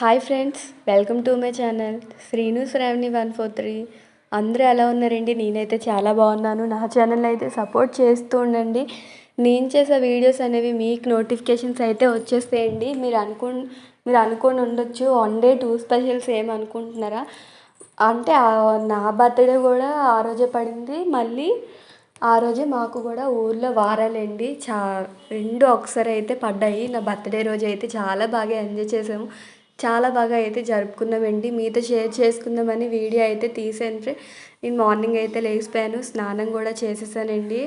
Hi friends, welcome to my channel Srinu Sravani 143. అందరూ ఎలా ఉన్నారండి? నేనైతే చాలా బాగున్నాను. నా ఛానల్ అయితే సపోర్ట్ చేస్తూ ఉండండి. నేను చేసే వీడియోస్ అనేవి మీకు నోటిఫికేషన్స్ అయితే వచ్చేస్తాయండి. మీరు అనుకొని ఉండొచ్చు, 1 డే 2 స్పెషల్స్ ఏమనుకుంటున్నారా అంటే నా బర్త్డే కూడా ఆ రోజే పడింది. మళ్ళీ ఆ రోజే మాకు కూడా ఊర్లో వారాలండి. రెండు ఒకసారి అయితే పడ్డాయి. నా బర్త్డే రోజు అయితే చాలా బాగా ఎంజాయ్ చేసాము, చాలా బాగా అయితే జరుపుకున్నామండి. మీతో షేర్ చేసుకుందామని వీడియో అయితే తీసాను ఫ్రెండ్. నేను మార్నింగ్ అయితే లేచిపోయాను, స్నానం కూడా చేసేసానండి.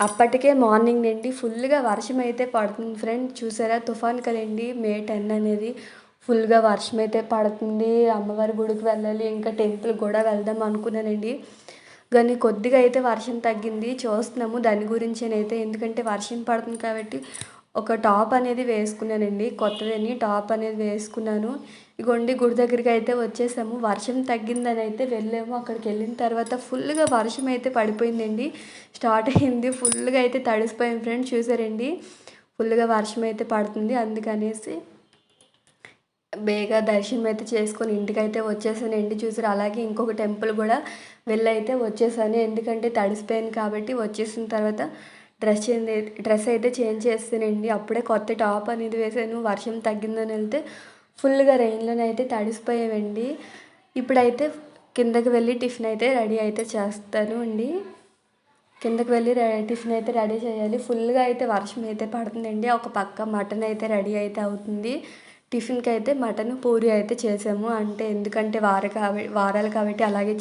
అప్పటికే మార్నింగ్ నుండి ఫుల్గా వర్షం అయితే పడుతుంది ఫ్రెండ్. చూసారా, తుఫాన్ కదండి, May 10 అనేది. ఫుల్గా వర్షం అయితే పడుతుంది. అమ్మవారి గుడికి వెళ్ళాలి, ఇంకా టెంపుల్ కూడా వెళ్దాం అనుకున్నానండి. కానీ కొద్దిగా అయితే వర్షం తగ్గింది, చూస్తున్నాము దాని గురించేనైతే. ఎందుకంటే వర్షం పడుతుంది కాబట్టి ఒక టాప్ అనేది వేసుకున్నానండి, కొత్తదని టాప్ అనేది వేసుకున్నాను. ఇగోండి గుడి దగ్గరికి అయితే వచ్చేసాము. వర్షం తగ్గిందని అయితే వెళ్ళాము. అక్కడికి వెళ్ళిన తర్వాత ఫుల్గా వర్షం అయితే పడిపోయిందండి. స్టార్ట్ అయింది, ఫుల్గా అయితే తడిసిపోయాం ఫ్రెండ్స్. చూసారండి, ఫుల్గా వర్షం అయితే పడుతుంది. అందుకనేసి బేగా దర్శనం అయితే చేసుకొని ఇంటికైతే వచ్చేసానండి. చూసారు, అలాగే ఇంకొక టెంపుల్ కూడా వెళ్ళైతే వచ్చేసాను. ఎందుకంటే తడిసిపోయాను కాబట్టి. వచ్చేసిన తర్వాత డ్రెస్ అయితే చేంజ్ చేస్తానండి. అప్పుడే కొత్త టాప్ అనేది వేసాను. వర్షం తగ్గిందని వెళ్తే ఫుల్గా రెయిన్లోనైతే తడిసిపోయామండి. ఇప్పుడైతే కిందకి వెళ్ళి టిఫిన్ అయితే రెడీ అయితే చేస్తాను అండి. కిందకి వెళ్ళి టిఫిన్ అయితే రెడీ చేయాలి. ఫుల్గా అయితే వర్షం అయితే పడుతుందండి. ఒక పక్క మటన్ అయితే రెడీ అయితే అవుతుంది. టిఫిన్కి అయితే మటన్ పూరి అయితే చేసాము. అంటే ఎందుకంటే వారాలు కాబట్టి. అలాగే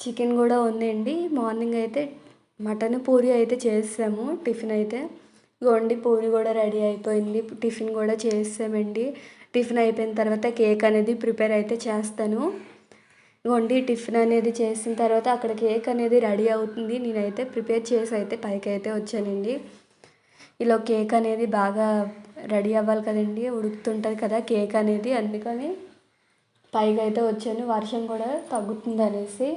చికెన్ కూడా ఉందండి. మార్నింగ్ అయితే మటన్ పూరి అయితే చేసాము. టిఫిన్ అయితే గోండి పూరి కూడా రెడీ అయిపోయింది. టిఫిన్ కూడా చేసామండి. టిఫిన్ అయిపోయిన తర్వాత కేక్ అనేది ప్రిపేర్ అయితే చేస్తాను. వండి టిఫిన్ అనేది చేసిన తర్వాత అక్కడ కేక్ అనేది రెడీ అవుతుంది. నేనైతే ప్రిపేర్ చేసి అయితే పైకి అయితే వచ్చానండి. ఇలా కేక్ అనేది బాగా రెడీ అవ్వాలి కదండి, ఉడుకుతుంటుంది కదా కేక్ అనేది. అందుకని పైకి అయితే వచ్చాను, వర్షం కూడా తగ్గుతుంది అనేసి.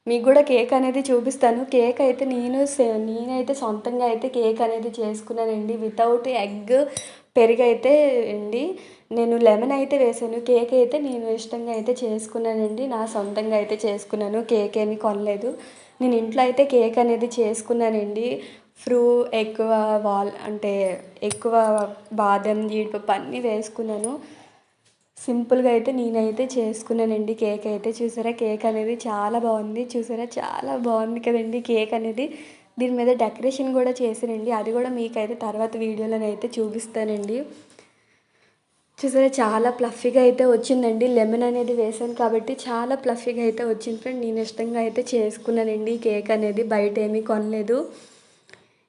మీకు కూడా కేక్ అనేది చూపిస్తాను. కేక్ అయితే నేనైతే సొంతంగా అయితే కేక్ అనేది చేసుకున్నానండి, వితౌట్ ఎగ్, పెరుగు అయితే అండి. నేను లెమన్ అయితే వేసాను. కేక్ అయితే నేను ఇష్టంగా అయితే చేసుకున్నానండి, నా సొంతంగా అయితే చేసుకున్నాను. కేక్ ఏమీ కొనలేదు. నేను ఇంట్లో అయితే కేక్ అనేది చేసుకున్నానండి. ఎక్కువ ఎక్కువ బాదం, జీడిపప్పు అన్నీ వేసుకున్నాను. సింపుల్గా అయితే నేనైతే చేసుకున్నానండి కేక్ అయితే. చూసారా, కేక్ అనేది చాలా బాగుంది. చూసారా, చాలా బాగుంది కదండి కేక్ అనేది. దీని మీద డెకరేషన్ కూడా చేసానండి, అది కూడా మీకైతే తర్వాత వీడియోలోనైతే చూపిస్తానండి. చూసారా, చాలా ప్లఫీగా అయితే వచ్చిందండి. లెమన్ అనేది వేసాను కాబట్టి చాలా ప్లఫీగా అయితే వచ్చింది ఫ్రెండ్. నేను ఇష్టంగా అయితే చేసుకున్నానండి కేక్ అనేది, బయట ఏమీ కొనలేదు.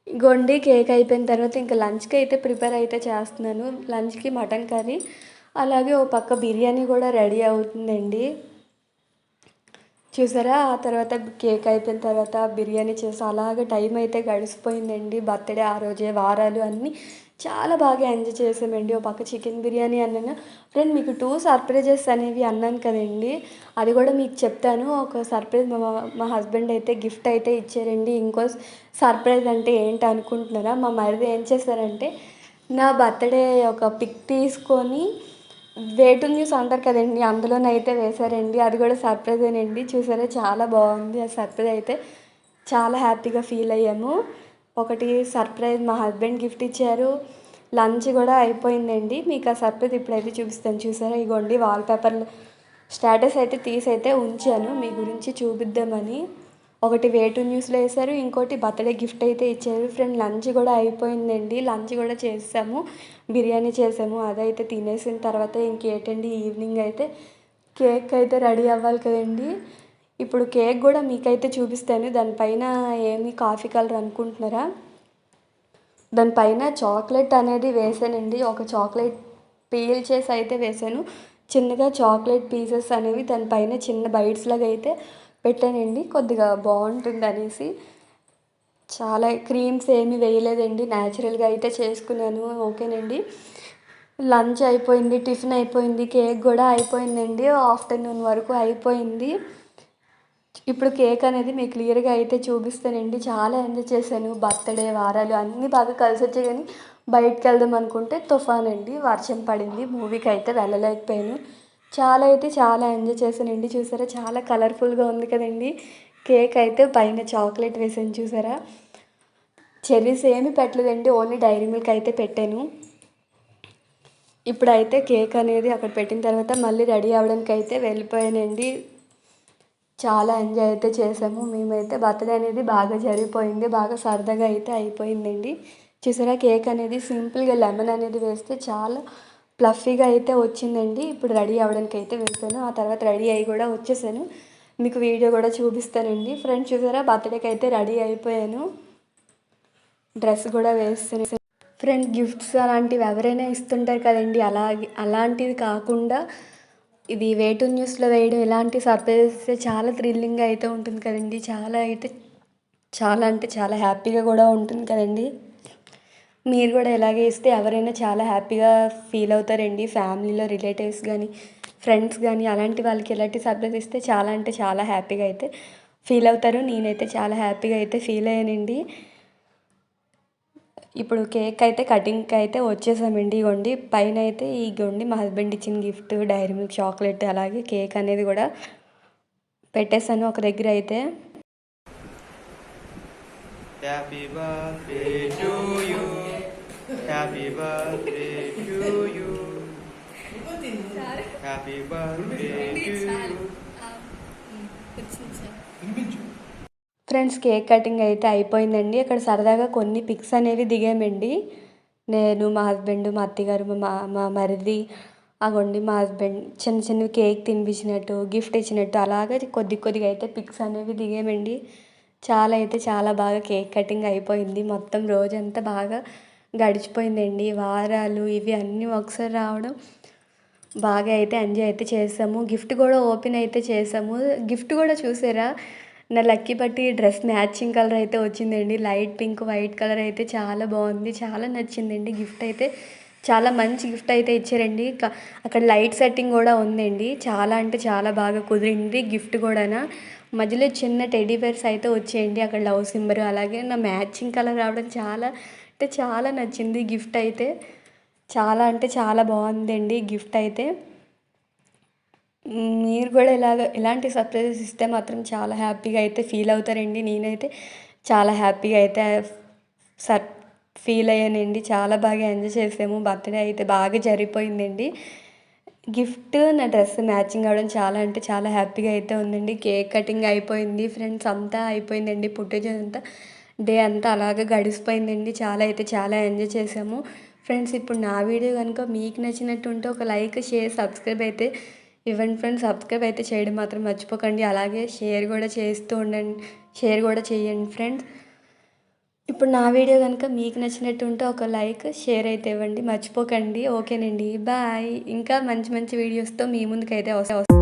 గొండి కేక్ అయిపోయిన తర్వాత ఇంకా లంచ్కి అయితే ప్రిపేర్ అయితే చేస్తున్నాను. లంచ్కి మటన్ కర్రీ, అలాగే ఓ పక్క బిర్యానీ కూడా రెడీ అవుతుందండి. చూసారా, ఆ తర్వాత కేక్ అయిపోయిన తర్వాత బిర్యానీ చేసి అలాగే టైం అయితే గడిచిపోయిందండి. బర్త్డే ఆ రోజే, వారాలు అన్నీ చాలా బాగా ఎంజాయ్ చేసామండి. ఒక పక్క చికెన్ బిర్యానీ అన్నాను ఫ్రెండ్. మీకు 2 సర్ప్రైజెస్ అనేవి అన్నాను కదండి, అది కూడా మీకు చెప్తాను. ఒక సర్ప్రైజ్ మా హస్బెండ్ అయితే గిఫ్ట్ అయితే ఇచ్చారండి. ఇంకో సర్ప్రైజ్ అంటే ఏంటి అనుకుంటున్నారా, మా మరిది ఏం చేశారంటే నా బర్త్డే ఒక పిక్ తీసుకొని వేటు న్యూస్ అంటారు కదండి, అందులోనైతే వేశారండి. అది కూడా సర్ప్రైజేనండి. చూసారా, చాలా బాగుంది ఆ సర్ప్రైజ్ అయితే. చాలా హ్యాపీగా ఫీల్ అయ్యాము. ఒకటి సర్ప్రైజ్ మా హస్బెండ్ గిఫ్ట్ ఇచ్చారు. లంచ్ కూడా అయిపోయిందండి. మీకు ఆ సర్ప్రైజ్ ఇప్పుడైతే చూపిస్తాను. చూసారా, ఇగోండి వాల్పేపర్లో స్టేటస్ అయితే తీసి అయితే ఉంచాను మీ గురించి చూపిద్దామని. ఒకటి వేటు న్యూస్లో వేశారు, ఇంకోటి బర్త్డే గిఫ్ట్ అయితే ఇచ్చారు ఫ్రెండ్. లంచ్ కూడా అయిపోయిందండి, లంచ్ కూడా చేసాము, బిర్యానీ చేసాము. అదైతే తినేసిన తర్వాత ఇంకేంటండి, ఈవినింగ్ అయితే కేక్ అయితే రెడీ అవ్వాలి కదండి. ఇప్పుడు కేక్ కూడా మీకైతే చూపిస్తాను. దానిపైన ఏమి కాఫీ కలర్ అనుకుంటున్నారా, దానిపైన చాక్లెట్ అనేది వేసానండి. ఒక చాక్లెట్ పీల్ చేసి అయితే వేసాను. చిన్నగా చాక్లెట్ పీసెస్ అనేవి దానిపైన చిన్న బైట్స్ లాగా అయితే పెట్టానండి, కొద్దిగా బాగుంటుంది అనేసి. చాలా క్రీమ్స్ ఏమీ వేయలేదండి, న్యాచురల్గా అయితే చేసుకున్నాను. ఓకేనండి, లంచ్ అయిపోయింది, టిఫిన్ అయిపోయింది, కేక్ కూడా అయిపోయిందండి. ఆఫ్టర్నూన్ వరకు అయిపోయింది. ఇప్పుడు కేక్ అనేది మీకు క్లియర్గా అయితే చూపిస్తానండి. చాలా ఎంజాయ్ చేశాను. బర్త్డే, వారాలు అన్నీ బాగా కలిసి వచ్చాయి. కానీ బయటికి వెళ్దాం అనుకుంటే తుఫాన్ అండి, వర్షం పడింది. మూవీకి అయితే వెళ్ళలేకపోయాను. చాలా అయితే చాలా ఎంజాయ్ చేశానండి. చూసారా చాలా కలర్ఫుల్గా ఉంది కదండి. కేక్ అయితే పైన చాక్లెట్ వేసాను చూసారా. చెర్రీస్ ఏమీ పెట్టలేదండి, ఓన్లీ డైరీ మిల్క్ అయితే పెట్టాను. ఇప్పుడైతే కేక్ అనేది అక్కడ పెట్టిన తర్వాత మళ్ళీ రెడీ అవ్వడానికి అయితే వెళ్ళిపోయానండి. చాలా ఎంజాయ్ అయితే చేసాము మేమైతే. బర్త్డే అనేది బాగా జరిగిపోయింది, బాగా సరదాగా అయితే అయిపోయిందండి. చూసారా కేక్ అనేది సింపుల్గా లెమన్ అనేది వేస్తే చాలా ప్లఫీగా అయితే వచ్చిందండి. ఇప్పుడు రెడీ అవ్వడానికి అయితే వెళ్తాను. ఆ తర్వాత రెడీ అయ్యి కూడా వచ్చేసాను, మీకు వీడియో కూడా చూపిస్తానండి. ఫ్రెండ్స్ చూసారా బర్త్డేకి అయితే రెడీ అయిపోయాను, డ్రెస్ కూడా వేస్తాను. ఫ్రెండ్స్ గిఫ్ట్స్ అలాంటివి ఎవరైనా ఇస్తుంటారు కదండి, అలాంటివి కాకుండా ఇది వేటు న్యూస్లో వేయడం ఇలాంటి సర్ప్రైజ్ చాలా థ్రిల్లింగ్గా అయితే ఉంటుంది కదండి. చాలా అయితే చాలా అంటే చాలా హ్యాపీగా కూడా ఉంటుంది కదండి. మీరు కూడా ఇలాగే ఇస్తే ఎవరైనా చాలా హ్యాపీగా ఫీల్ అవుతారండి. ఫ్యామిలీలో రిలేటివ్స్ కానీ ఫ్రెండ్స్ కానీ అలాంటి వాళ్ళకి ఇలాంటి సర్ప్రైజ్ ఇస్తే చాలా అంటే చాలా హ్యాపీగా అయితే ఫీల్ అవుతారు. నేనైతే చాలా హ్యాపీగా అయితే ఫీల్ అయ్యానండి. ఇప్పుడు కేక్ అయితే కటింగ్కి అయితే వచ్చేసామండి. ఇగోండి పైన అయితే ఇగోండి మా హస్బెండ్ ఇచ్చిన గిఫ్ట్ డైరీ మిల్క్ చాక్లెట్ అలాగే కేక్ అనేది కూడా పెట్టేశాను ఒక దగ్గర అయితే. Happy birthday to you, happy birthday to you, happy birthday to you. Friends cake cutting అయితే అయిపోయిందండి. అక్కడ సరదాగా కొన్ని పిక్స్ అనేవి దిగామండి. నేను, మా హస్బెండ్, మా అత్తగారు, మా మరిది, అగోండి మా హస్బెండ్ చిన్న చిన్నవి కేక్ తినిపించినట్టు గిఫ్ట్ ఇచ్చినట్టు అలాగే కొద్దిగా అయితే పిక్స్ అనేవి దిగామండి. చాలా అయితే చాలా బాగా కేక్ కటింగ్ అయిపోయింది. మొత్తం రోజంతా బాగా గడిచిపోయిందండి. వారాలు ఇవి అన్నీ ఒకసారి రావడం బాగా అయితే ఎంజాయ్ అయితే చేసాము. గిఫ్ట్ కూడా ఓపెన్ అయితే చేసాము. గిఫ్ట్ కూడా చూసారా, నా లక్కీ బట్టి డ్రెస్ మ్యాచింగ్ కలర్ అయితే వచ్చిందండి. లైట్ పింక్ వైట్ కలర్ అయితే చాలా బాగుంది, చాలా నచ్చిందండి. గిఫ్ట్ అయితే చాలా మంచి గిఫ్ట్ అయితే ఇచ్చారండి. అక్కడ లైట్ సెట్టింగ్ కూడా ఉందండి. చాలా అంటే చాలా బాగా కుదిరింది. గిఫ్ట్ కూడా మధ్యలో చిన్న టెడ్డీ బేర్స్ అయితే వచ్చేయండి. అక్కడ లవ్ సింబల్ అలాగే నా మ్యాచింగ్ కలర్ రావడం చాలా అంటే చాలా నచ్చింది. గిఫ్ట్ అయితే చాలా అంటే చాలా బాగుందండి గిఫ్ట్ అయితే. మీరు కూడా ఇలాంటి సర్ప్రైజెస్ ఇస్తే మాత్రం చాలా హ్యాపీగా అయితే ఫీల్ అవుతారండి. నేనైతే చాలా హ్యాపీగా అయితే ఫీల్ అయ్యానండి. చాలా బాగా ఎంజాయ్ చేసాము. బర్త్డే అయితే బాగా జరిగిపోయిందండి. గిఫ్ట్ నా డ్రెస్ మ్యాచింగ్ అవ్వడం చాలా అంటే చాలా హ్యాపీగా అయితే ఉందండి. కేక్ కటింగ్ అయిపోయింది ఫ్రెండ్స్, అంతా అయిపోయిందండి. పుట్టేజ్ అంతా డే అంతా అలాగే గడిచిపోయిందండి. చాలా అయితే చాలా ఎంజాయ్ చేసాము ఫ్రెండ్స్. ఇప్పుడు నా వీడియో కనుక మీకు నచ్చినట్టు ఉంటే ఒక లైక్ షేర్ సబ్స్క్రైబ్ అయితే ఇవ్వండి ఫ్రెండ్స్. సబ్స్క్రైబ్ అయితే చేయడం మాత్రం మర్చిపోకండి. అలాగే షేర్ కూడా చేస్తూ ఉండండి, షేర్ కూడా చేయండి ఫ్రెండ్స్. ఇప్పుడు నా వీడియో కనుక మీకు నచ్చినట్టు ఉంటే ఒక లైక్ షేర్ అయితే ఇవ్వండి మర్చిపోకండి. ఓకేనండి, బాయ్. ఇంకా మంచి మంచి వీడియోస్తో మీ ముందుకైతే వస్తాను.